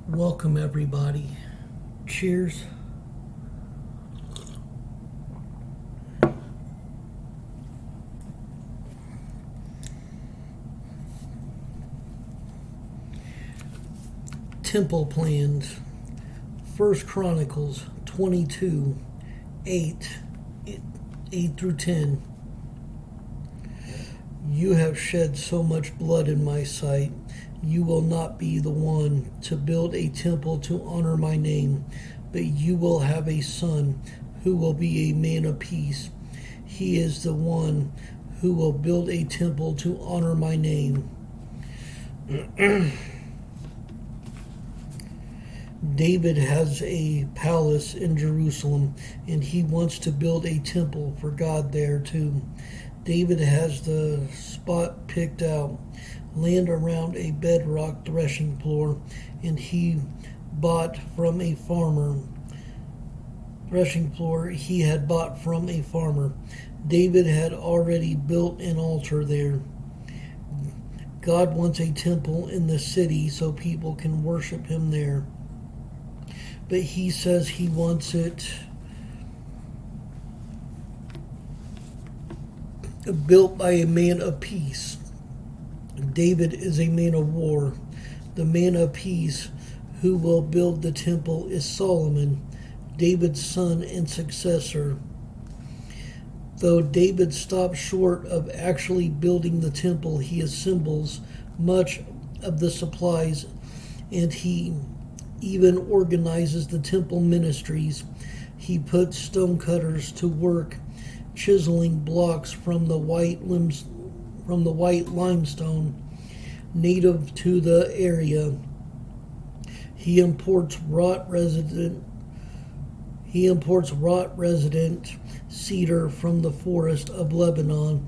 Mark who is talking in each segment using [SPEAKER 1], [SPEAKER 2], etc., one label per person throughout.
[SPEAKER 1] Welcome, everybody. Cheers. Temple plans. 1 Chronicles 22, 8 through 10. You have shed so much blood in my sight. You will not be the one to build a temple to honor my name, but you will have a son who will be a man of peace. He is the one who will build a temple to honor my name. David has a palace in Jerusalem, and he wants to build a temple for God there too. David has the spot picked out, land around a bedrock threshing floor, and he bought from a farmer. Threshing floor he had bought from a farmer. David had already built an altar there. God wants a temple in the city so people can worship him there. But he says he wants it built by a man of peace. David is a man of war. The man of peace who will build the temple is Solomon, David's son and successor. Though David stopped short of actually building the temple, he assembles much of the supplies, and he even organizes the temple ministries. He puts stonecutters to work chiseling blocks from the white limestone native to the area. He imports wrought resident cedar from the forest of Lebanon.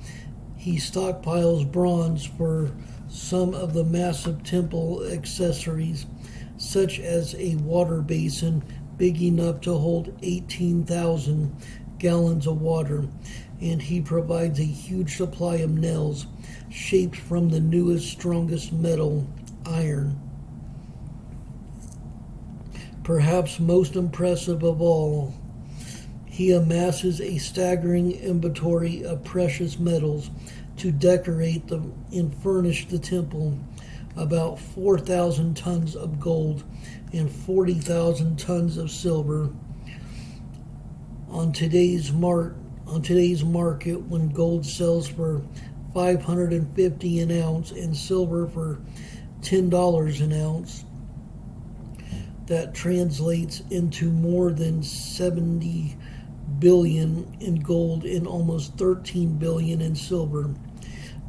[SPEAKER 1] He stockpiles bronze for some of the massive temple accessories, such as a water basin big enough to hold 18,000 gallons of water, and he provides a huge supply of nails shaped from the newest, strongest metal, iron. Perhaps most impressive of all, he amasses a staggering inventory of precious metals to decorate and furnish the temple. About 4,000 tons of gold and 40,000 tons of silver. On today's market, when gold sells for $550 an ounce and silver for $10 an ounce, that translates into more than 70 billion in gold and almost 13 billion in silver.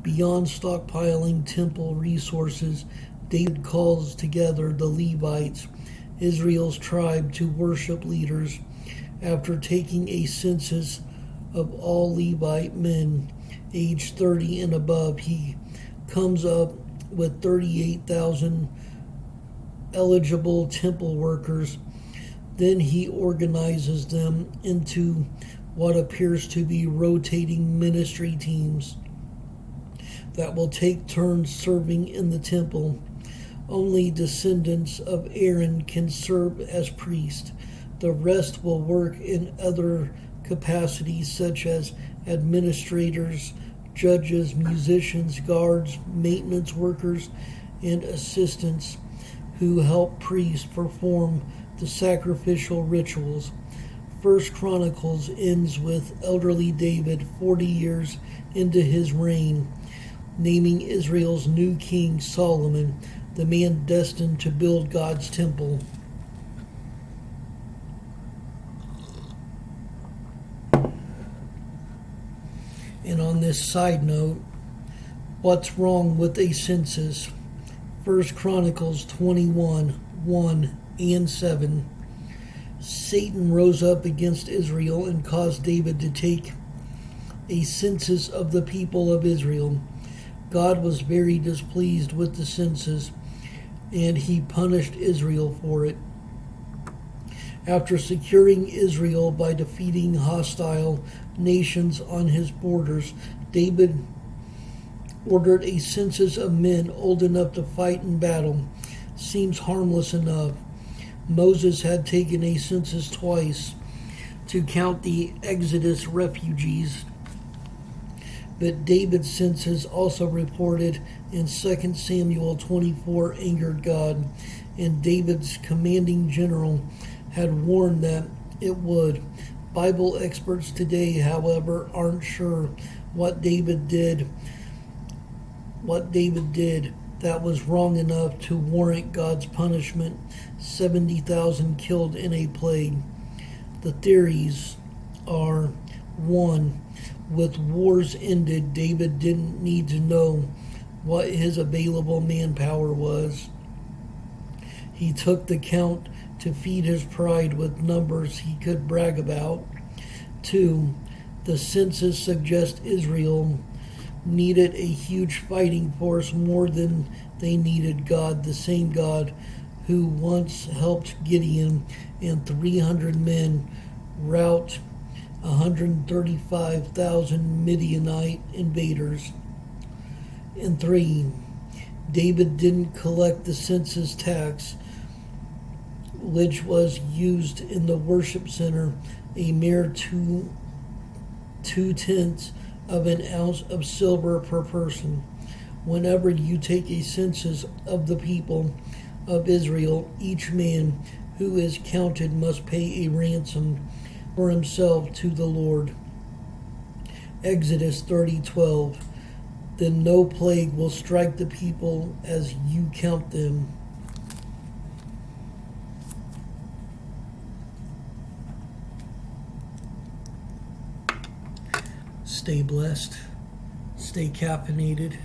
[SPEAKER 1] Beyond stockpiling temple resources, David calls together the Levites, Israel's tribe, to worship leaders. After taking a census of all Levite men aged 30 and above, he comes up with 38,000 eligible temple workers. Then he organizes them into what appears to be rotating ministry teams that will take turns serving in the temple. Only descendants of Aaron can serve as priests. The rest will work in other capacities such as administrators, judges, musicians, guards, maintenance workers, and assistants who help priests perform the sacrificial rituals. 1 Chronicles ends with elderly David 40 years into his reign, naming Israel's new king Solomon, the man destined to build God's temple. And on this side note, what's wrong with a census? 1 Chronicles 21, 1 and 7. Satan rose up against Israel and caused David to take a census of the people of Israel. God was very displeased with the census, and he punished Israel for it. After securing Israel by defeating hostile nations on his borders, David ordered a census of men old enough to fight in battle. seems harmless enough. Moses had taken a census twice to count the Exodus refugees, but David's census, also reported in 2 Samuel 24, angered God, and David's commanding general had warned that it would. Bible experts today, however, aren't sure what David did that was wrong enough to warrant God's punishment. 70,000 killed in a plague. The theories are: 1. With wars ended, David didn't need to know what his available manpower was. He took the count to feed his pride with numbers he could brag about. 2. The census suggests Israel needed a huge fighting force more than they needed God, the same God who once helped Gideon and 300 men rout 135,000 Midianite invaders. And 3. David didn't collect the census tax, which was used in the worship center, a mere 2/10 of an ounce of silver per person. Whenever you take a census of the people of Israel, each man who is counted must pay a ransom for himself to the Lord. Exodus 30:12. Then no plague will strike the people as you count them. Stay blessed. Stay caffeinated.